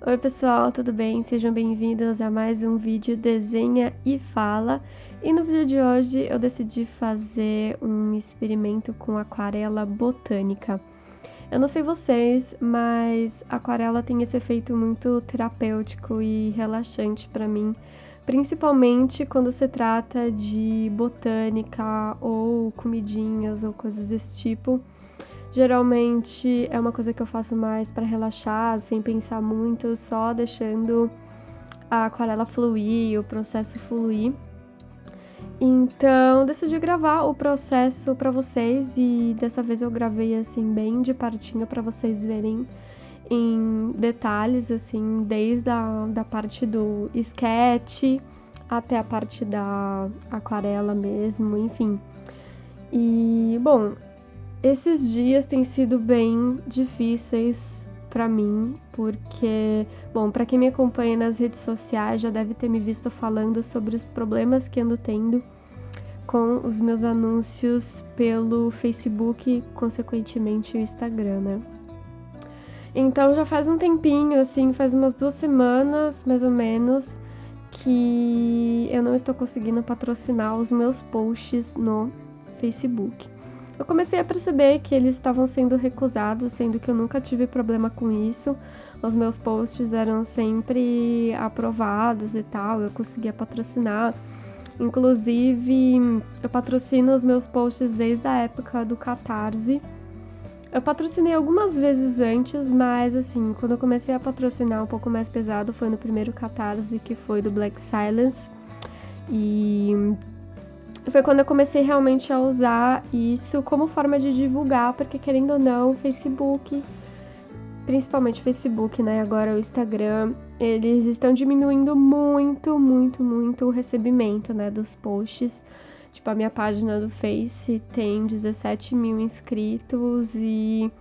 Oi pessoal, tudo bem? Sejam bem-vindos a mais um vídeo Desenha e Fala. E no vídeo de hoje eu decidi fazer um experimento com aquarela botânica. Eu não sei vocês, mas a aquarela tem esse efeito muito terapêutico e relaxante para mim, principalmente quando se trata de botânica ou comidinhas ou coisas desse tipo. Geralmente é uma coisa que eu faço mais para relaxar, sem pensar muito, só deixando a aquarela fluir, o processo fluir. Então, decidi gravar o processo para vocês e dessa vez eu gravei assim bem de pertinho para vocês verem em detalhes, assim, desde da parte do sketch até a parte da aquarela mesmo, enfim. E, bom, esses dias têm sido bem difíceis pra mim, porque, bom, pra quem me acompanha nas redes sociais já deve ter me visto falando sobre os problemas que ando tendo com os meus anúncios pelo Facebook, consequentemente o Instagram, né? Então já faz um tempinho, assim, faz umas 2 semanas, mais ou menos, que eu não estou conseguindo patrocinar os meus posts no Facebook. Eu comecei a perceber que eles estavam sendo recusados, sendo que eu nunca tive problema com isso. Os meus posts eram sempre aprovados e tal, eu conseguia patrocinar. Inclusive, eu patrocino os meus posts desde a época do Catarse. Eu patrocinei algumas vezes antes, mas assim, quando eu comecei a patrocinar um pouco mais pesado foi no primeiro Catarse, que foi do Black Silence. E foi quando eu comecei realmente a usar isso como forma de divulgar, porque querendo ou não, Facebook, principalmente Facebook, né, agora o Instagram, eles estão diminuindo muito o recebimento, né, dos posts. Tipo, a minha página do Face tem 17 mil inscritos e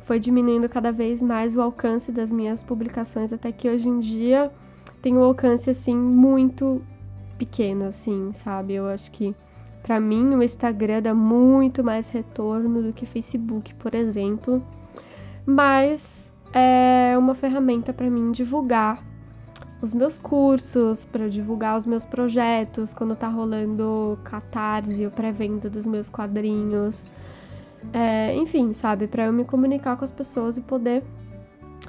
foi diminuindo cada vez mais o alcance das minhas publicações, até que hoje em dia tem um alcance, assim, muito pequeno, assim, sabe? Eu acho que, pra mim, o Instagram dá muito mais retorno do que Facebook, por exemplo. Mas é uma ferramenta pra mim divulgar os meus cursos, para divulgar os meus projetos, quando tá rolando Catarse, o pré-venda dos meus quadrinhos. Enfim, sabe? Pra eu me comunicar com as pessoas e poder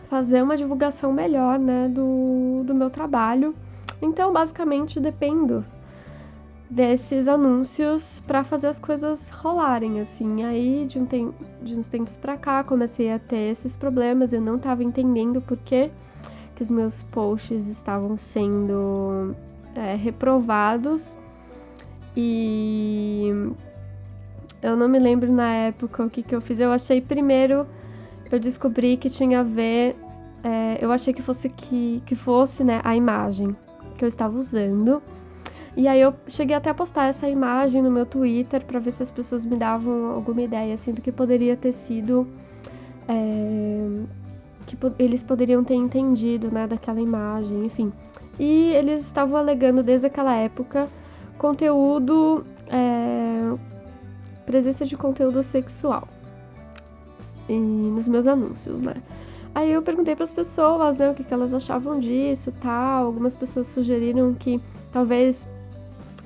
fazer uma divulgação melhor, né, do meu trabalho. Então, basicamente, dependo desses anúncios para fazer as coisas rolarem, assim. Aí, de uns tempos pra cá, comecei a ter esses problemas, eu não tava entendendo por que os meus posts estavam sendo reprovados e eu não me lembro na época o que eu fiz. Eu achei primeiro, eu descobri que tinha a ver, eu achei que fosse, né, a imagem que eu estava usando. E aí eu cheguei até a postar essa imagem no meu Twitter para ver se as pessoas me davam alguma ideia, assim, do que poderia ter sido, que eles poderiam ter entendido, né, daquela imagem, enfim. E eles estavam alegando desde aquela época conteúdo, presença de conteúdo sexual e nos meus anúncios, né. Aí eu perguntei para as pessoas, né, o que elas achavam disso, tal. Algumas pessoas sugeriram que talvez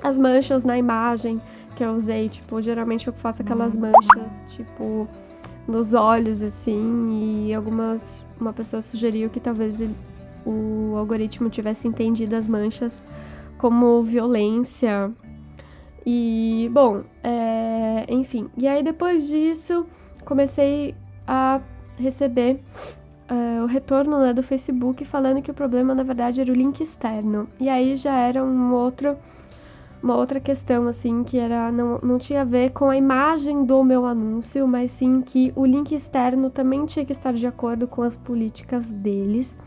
as manchas na imagem que eu usei, tipo, geralmente eu faço aquelas manchas, tipo, nos olhos, assim, e uma pessoa sugeriu que talvez o algoritmo tivesse entendido as manchas como violência. E, bom, enfim. E aí, depois disso, comecei a receber o retorno, né, do Facebook falando que o problema, na verdade, era o link externo. E aí já era uma outra questão, assim, que era, não tinha a ver com a imagem do meu anúncio, mas sim que o link externo também tinha que estar de acordo com as políticas deles,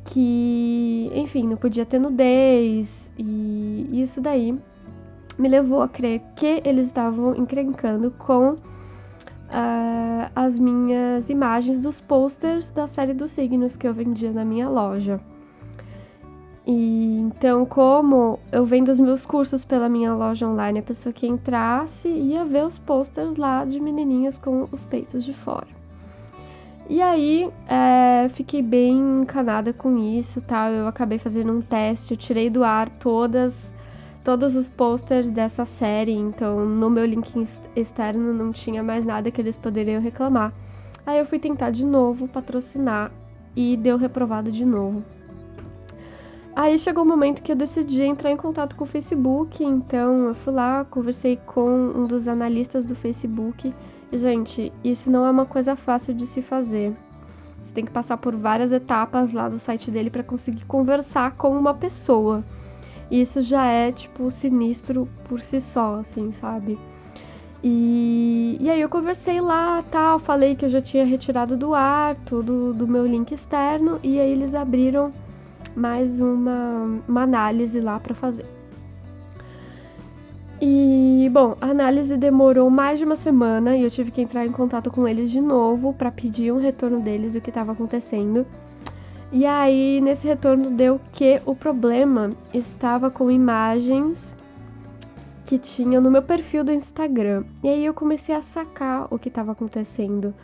que, enfim, não podia ter nudez, e isso daí me levou a crer que eles estavam encrencando com as minhas imagens dos posters da série dos signos que eu vendia na minha loja. E então, como eu vendo os meus cursos pela minha loja online, a pessoa que entrasse ia ver os posters lá de menininhas com os peitos de fora. E aí, fiquei bem encanada com isso, tá? Eu acabei fazendo um teste, eu tirei do ar todos os posters dessa série, então no meu link externo não tinha mais nada que eles poderiam reclamar. Aí eu fui tentar de novo patrocinar e deu reprovado de novo. Aí chegou o momento que eu decidi entrar em contato com o Facebook, então eu fui lá, conversei com um dos analistas do Facebook. E, gente, isso não é uma coisa fácil de se fazer. Você tem que passar por várias etapas lá do site dele para conseguir conversar com uma pessoa. E isso já é, tipo, sinistro por si só, assim, sabe? E aí eu conversei lá, tal, falei que eu já tinha retirado do ar tudo do meu link externo, e aí eles abriram mais uma análise lá para fazer. E, bom, a análise demorou mais de uma semana e eu tive que entrar em contato com eles de novo para pedir um retorno deles do que estava acontecendo. E aí, nesse retorno deu que o problema estava com imagens que tinha no meu perfil do Instagram. E aí eu comecei a sacar o que estava acontecendo,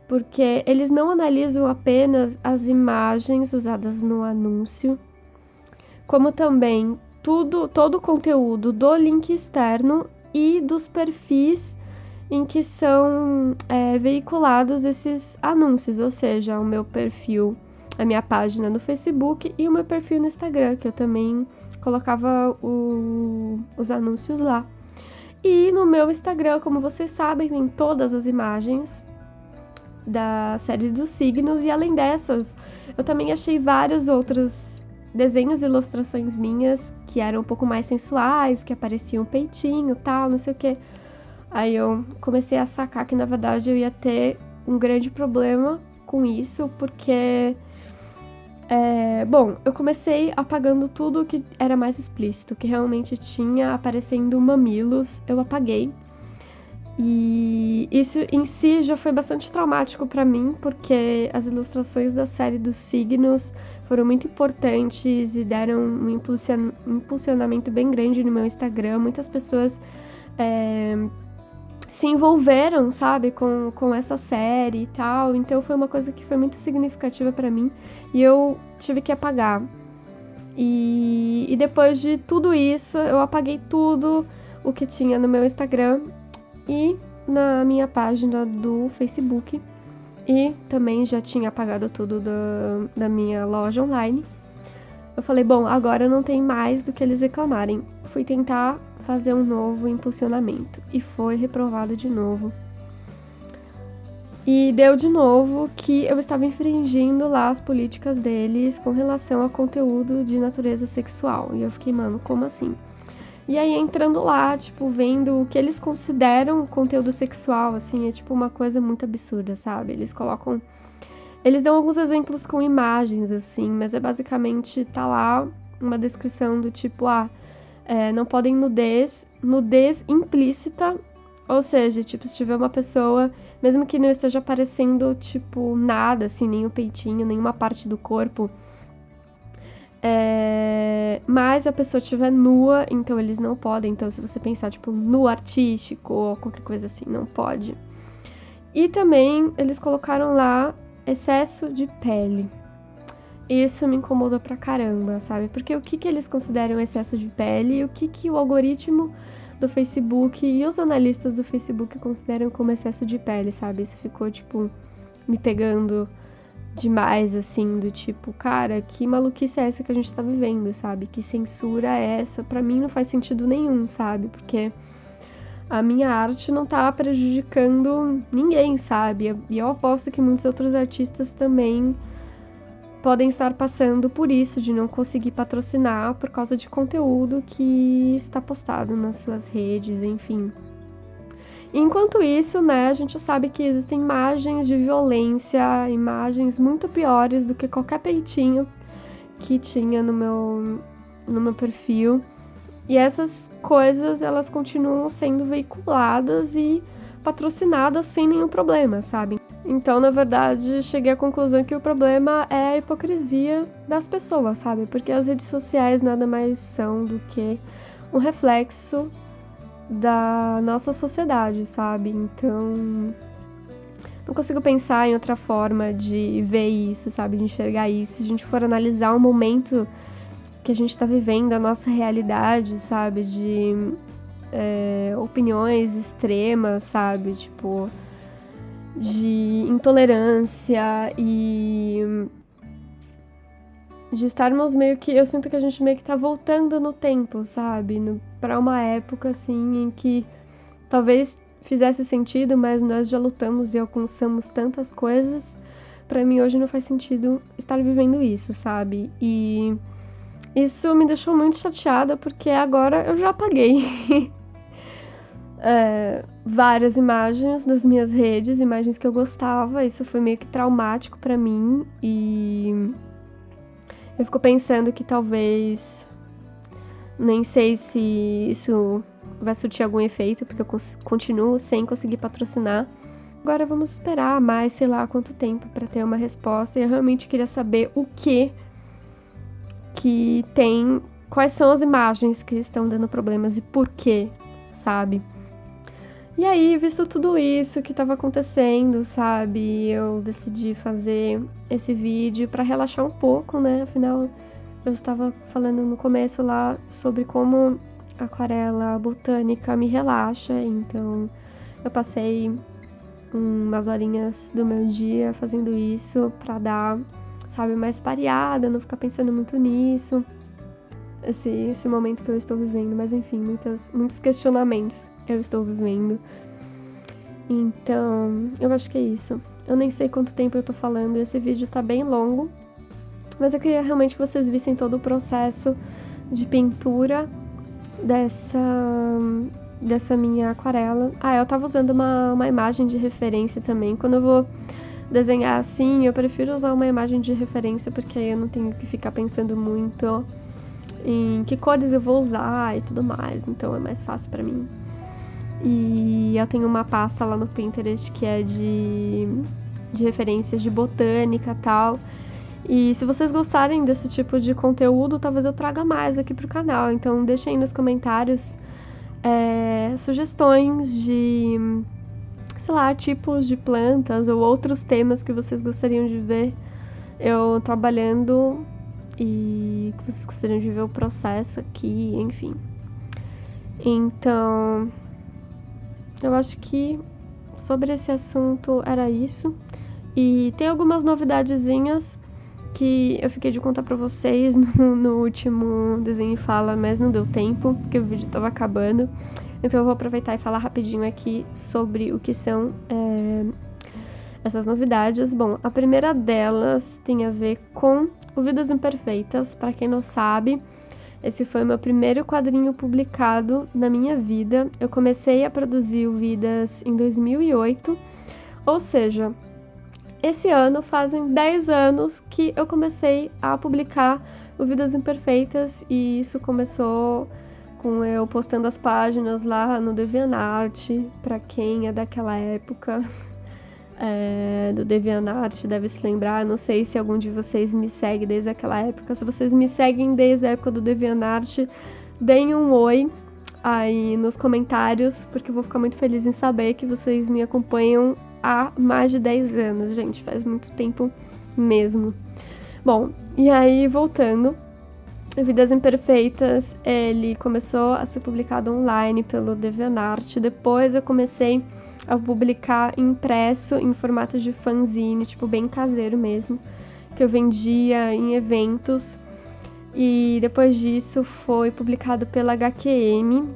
porque eles não analisam apenas as imagens usadas no anúncio, como também todo o conteúdo do link externo e dos perfis em que são veiculados esses anúncios, ou seja, o meu perfil, a minha página no Facebook e o meu perfil no Instagram, que eu também colocava os anúncios lá. E no meu Instagram, como vocês sabem, tem todas as imagens da série dos signos, e além dessas, eu também achei vários outros desenhos e ilustrações minhas que eram um pouco mais sensuais, que apareciam um peitinho, tal, não sei o que. Aí eu comecei a sacar que, na verdade, eu ia ter um grande problema com isso, porque, bom, eu comecei apagando tudo que era mais explícito, que realmente tinha aparecendo mamilos, eu apaguei. E isso em si já foi bastante traumático pra mim, porque as ilustrações da série dos signos foram muito importantes e deram um impulsionamento bem grande no meu Instagram. Muitas pessoas se envolveram, sabe, com essa série e tal. Então foi uma coisa que foi muito significativa pra mim e eu tive que apagar. E depois de tudo isso, eu apaguei tudo o que tinha no meu Instagram e na minha página do Facebook, e também já tinha apagado tudo da minha loja online. Eu falei, bom, agora não tem mais do que eles reclamarem. Fui tentar fazer um novo impulsionamento e foi reprovado de novo. E deu de novo que eu estava infringindo lá as políticas deles com relação a conteúdo de natureza sexual. E eu fiquei, mano, como assim? E aí, entrando lá, tipo, vendo o que eles consideram conteúdo sexual, assim, é tipo uma coisa muito absurda, sabe? Eles dão alguns exemplos com imagens, assim, mas é basicamente, tá lá uma descrição do tipo, não podem nudez implícita, ou seja, tipo, se tiver uma pessoa, mesmo que não esteja aparecendo, tipo, nada, assim, nem o peitinho, nenhuma parte do corpo, mas a pessoa estiver nua, então eles não podem. Então, se você pensar, tipo, nu artístico ou qualquer coisa assim, não pode. E também eles colocaram lá excesso de pele. Isso me incomodou pra caramba, sabe? Porque o que eles consideram excesso de pele e o que o algoritmo do Facebook e os analistas do Facebook consideram como excesso de pele, sabe? Isso ficou, tipo, me pegando demais, assim, do tipo, cara, que maluquice é essa que a gente tá vivendo, sabe? Que censura é essa? Pra mim não faz sentido nenhum, sabe? Porque a minha arte não tá prejudicando ninguém, sabe? E eu aposto que muitos outros artistas também podem estar passando por isso, de não conseguir patrocinar por causa de conteúdo que está postado nas suas redes, enfim. Enquanto isso, né, a gente sabe que existem imagens de violência, imagens muito piores do que qualquer peitinho que tinha no meu perfil. E essas coisas, elas continuam sendo veiculadas e patrocinadas sem nenhum problema, sabe? Então, na verdade, cheguei à conclusão que o problema é a hipocrisia das pessoas, sabe? Porque as redes sociais nada mais são do que um reflexo da nossa sociedade, sabe? Então, não consigo pensar em outra forma de ver isso, sabe? De enxergar isso. Se a gente for analisar o momento que a gente tá vivendo, a nossa realidade, sabe? De opiniões extremas, sabe? Tipo, de intolerância e de estarmos meio que... Eu sinto que a gente meio que tá voltando no tempo, sabe? Pra uma época, assim, em que talvez fizesse sentido, mas nós já lutamos e alcançamos tantas coisas. Pra mim, hoje não faz sentido estar vivendo isso, sabe? E isso me deixou muito chateada, porque agora eu já apaguei várias imagens das minhas redes, imagens que eu gostava. Isso foi meio que traumático pra mim, e eu fico pensando que talvez... Nem sei se isso vai surtir algum efeito, porque eu continuo sem conseguir patrocinar. Agora vamos esperar mais, sei lá, quanto tempo pra ter uma resposta. E eu realmente queria saber o que tem, quais são as imagens que estão dando problemas e por quê, sabe? E aí, visto tudo isso que tava acontecendo, sabe, eu decidi fazer esse vídeo pra relaxar um pouco, né? Afinal, eu estava falando no começo lá sobre como a aquarela botânica me relaxa, então eu passei umas horinhas do meu dia fazendo isso pra dar, sabe, mais pareada, não ficar pensando muito nisso, esse momento que eu estou vivendo. Mas enfim, muitos questionamentos eu estou vivendo. Então, eu acho que é isso. Eu nem sei quanto tempo eu tô falando, esse vídeo tá bem longo, mas eu queria realmente que vocês vissem todo o processo de pintura dessa minha aquarela. Eu tava usando uma imagem de referência também. Quando eu vou desenhar assim, eu prefiro usar uma imagem de referência, porque aí eu não tenho que ficar pensando muito em que cores eu vou usar e tudo mais, então é mais fácil pra mim. E eu tenho uma pasta lá no Pinterest que é de referências de botânica e tal. E se vocês gostarem desse tipo de conteúdo, talvez eu traga mais aqui pro canal. Então deixem aí nos comentários sugestões de, sei lá, tipos de plantas ou outros temas que vocês gostariam de ver eu trabalhando e que vocês gostariam de ver o processo aqui, enfim. Então, eu acho que sobre esse assunto era isso. E tem algumas novidadezinhas que eu fiquei de contar pra vocês no último Desenho e Fala, mas não deu tempo, porque o vídeo tava acabando. Então eu vou aproveitar e falar rapidinho aqui sobre o que são essas novidades. Bom, a primeira delas tem a ver com o Vidas Imperfeitas. Pra quem não sabe, esse foi o meu primeiro quadrinho publicado na minha vida. Eu comecei a produzir o Vidas em 2008, ou seja, esse ano fazem 10 anos que eu comecei a publicar o Vidas Imperfeitas, e isso começou com eu postando as páginas lá no DeviantArt. Pra quem é daquela época do DeviantArt deve se lembrar. Não sei se algum de vocês me segue desde aquela época. Se vocês me seguem desde a época do DeviantArt, deem um oi aí nos comentários, porque eu vou ficar muito feliz em saber que vocês me acompanham há mais de 10 anos, gente, faz muito tempo mesmo. Bom, e aí, voltando, Vidas Imperfeitas, ele começou a ser publicado online pelo DeviantArt. Depois eu comecei a publicar impresso em formato de fanzine, tipo, bem caseiro mesmo, que eu vendia em eventos. E depois disso foi publicado pela HQM,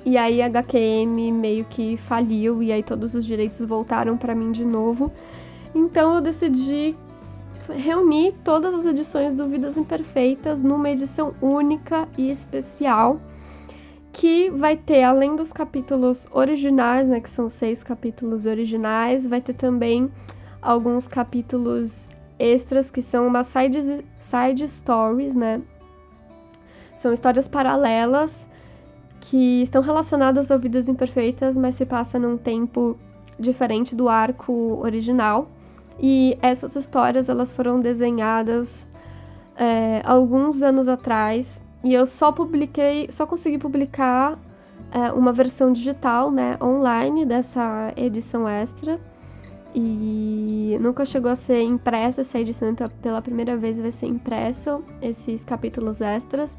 e aí a HQM meio que faliu, e aí todos os direitos voltaram pra mim de novo. Então eu decidi reunir todas as edições do Vidas Imperfeitas numa edição única e especial, que vai ter, além dos capítulos originais, né, que são 6 capítulos originais, vai ter também alguns capítulos extras, que são umas side stories, né? São histórias paralelas que estão relacionadas a Vidas Imperfeitas, mas se passa num tempo diferente do arco original. E essas histórias, elas foram desenhadas alguns anos atrás, e eu só consegui publicar uma versão digital, né, online, dessa edição extra. e nunca chegou a ser impressa essa edição, então pela primeira vez vai ser impresso esses capítulos extras.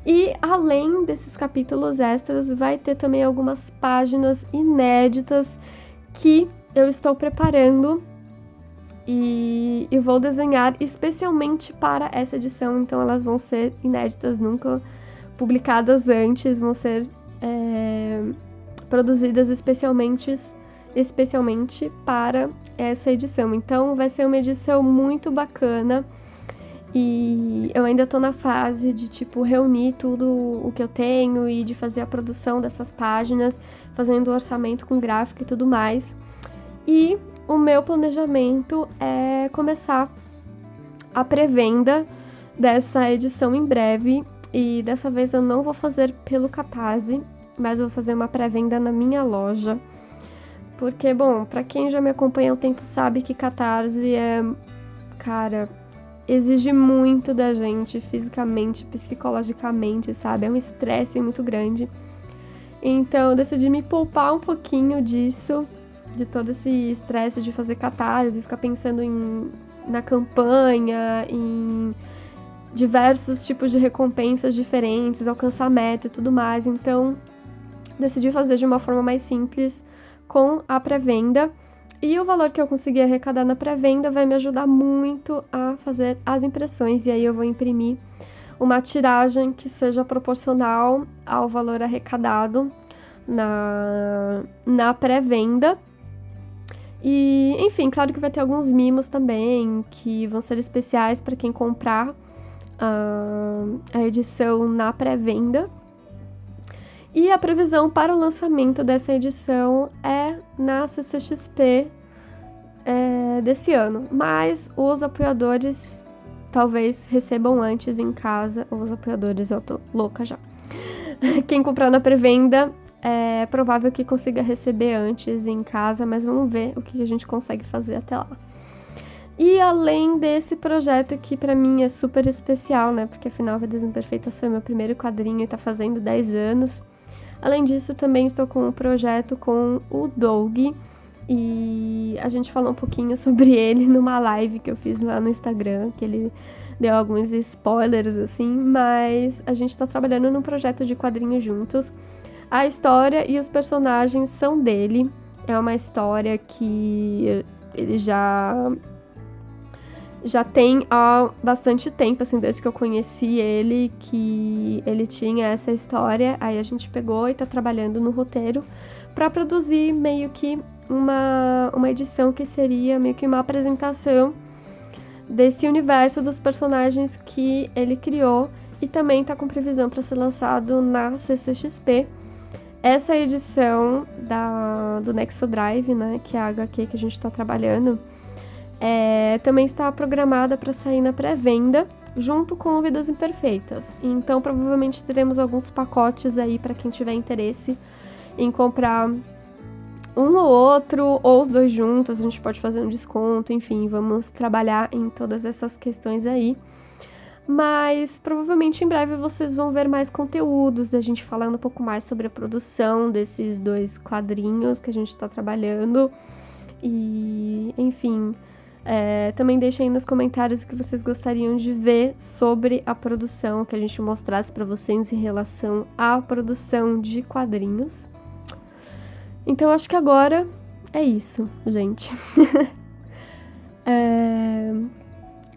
E além desses capítulos extras, vai ter também algumas páginas inéditas que eu estou preparando e vou desenhar especialmente para essa edição, então elas vão ser inéditas, nunca publicadas antes, vão ser produzidas especialmente para essa edição. Então vai ser uma edição muito bacana e eu ainda tô na fase de reunir tudo o que eu tenho e de fazer a produção dessas páginas, fazendo o orçamento com gráfico e tudo mais. E o meu planejamento é começar a pré-venda dessa edição em breve, e dessa vez eu não vou fazer pelo Catarse, mas vou fazer uma pré-venda na minha loja. Porque, bom, pra quem já me acompanha há um tempo sabe que Catarse exige muito da gente, fisicamente, psicologicamente, sabe? É um estresse muito grande. Então, eu decidi me poupar um pouquinho disso, de todo esse estresse de fazer Catarse, ficar pensando na campanha, em diversos tipos de recompensas diferentes, alcançar meta e tudo mais. Então, decidi fazer de uma forma mais simples, com a pré-venda, e o valor que eu conseguir arrecadar na pré-venda vai me ajudar muito a fazer as impressões, e aí eu vou imprimir uma tiragem que seja proporcional ao valor arrecadado na pré-venda. E, enfim, claro que vai ter alguns mimos também, que vão ser especiais para quem comprar a edição na pré-venda. E a previsão para o lançamento dessa edição é na CCXP desse ano. Mas os apoiadores talvez recebam antes em casa. Os apoiadores, eu tô louca já. Quem comprar na pré-venda é provável que consiga receber antes em casa, mas vamos ver o que a gente consegue fazer até lá. E além desse projeto que pra mim é super especial, né? Porque afinal Vidas Imperfeitas foi meu primeiro quadrinho e tá fazendo 10 anos. Além disso, também estou com um projeto com o Doug, e a gente falou um pouquinho sobre ele numa live que eu fiz lá no Instagram, que ele deu alguns spoilers, assim, mas a gente tá trabalhando num projeto de quadrinhos juntos. A história e os personagens são dele, é uma história que ele já tem há bastante tempo, assim, desde que eu conheci ele, que ele tinha essa história. Aí a gente pegou e tá trabalhando no roteiro para produzir meio que uma edição que seria meio que uma apresentação desse universo dos personagens que ele criou, e também tá com previsão para ser lançado na CCXP. Essa edição do Nexo Drive, né, que é a HQ que a gente tá trabalhando, também está programada para sair na pré-venda, junto com Vidas Imperfeitas. Então, provavelmente teremos alguns pacotes aí para quem tiver interesse em comprar um ou outro, ou os dois juntos. A gente pode fazer um desconto, enfim, vamos trabalhar em todas essas questões aí. Mas provavelmente em breve vocês vão ver mais conteúdos da gente falando um pouco mais sobre a produção desses 2 quadrinhos que a gente está trabalhando. E, enfim, também deixem aí nos comentários o que vocês gostariam de ver sobre a produção, que a gente mostrasse para vocês em relação à produção de quadrinhos. Então, acho que agora é isso, gente.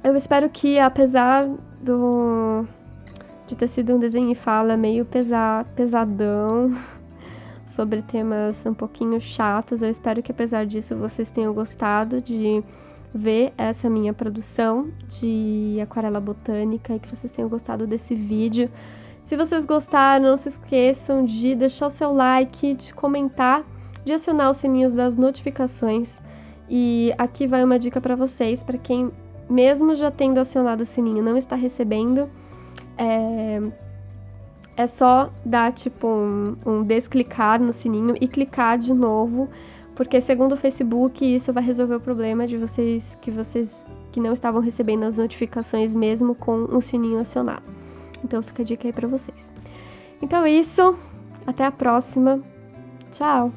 Eu espero que, apesar de ter sido um desenho e fala meio pesadão, sobre temas um pouquinho chatos, eu espero que, apesar disso, vocês tenham gostado de ver essa minha produção de aquarela botânica, e que vocês tenham gostado desse vídeo. Se vocês gostaram, não se esqueçam de deixar o seu like, de comentar, de acionar os sininhos das notificações. E aqui vai uma dica para vocês, para quem, mesmo já tendo acionado o sininho, não está recebendo, é só dar um desclicar no sininho e clicar de novo, porque segundo o Facebook isso vai resolver o problema de vocês que não estavam recebendo as notificações mesmo com o sininho acionado. Então fica a dica aí pra vocês. Então é isso, até a próxima, tchau!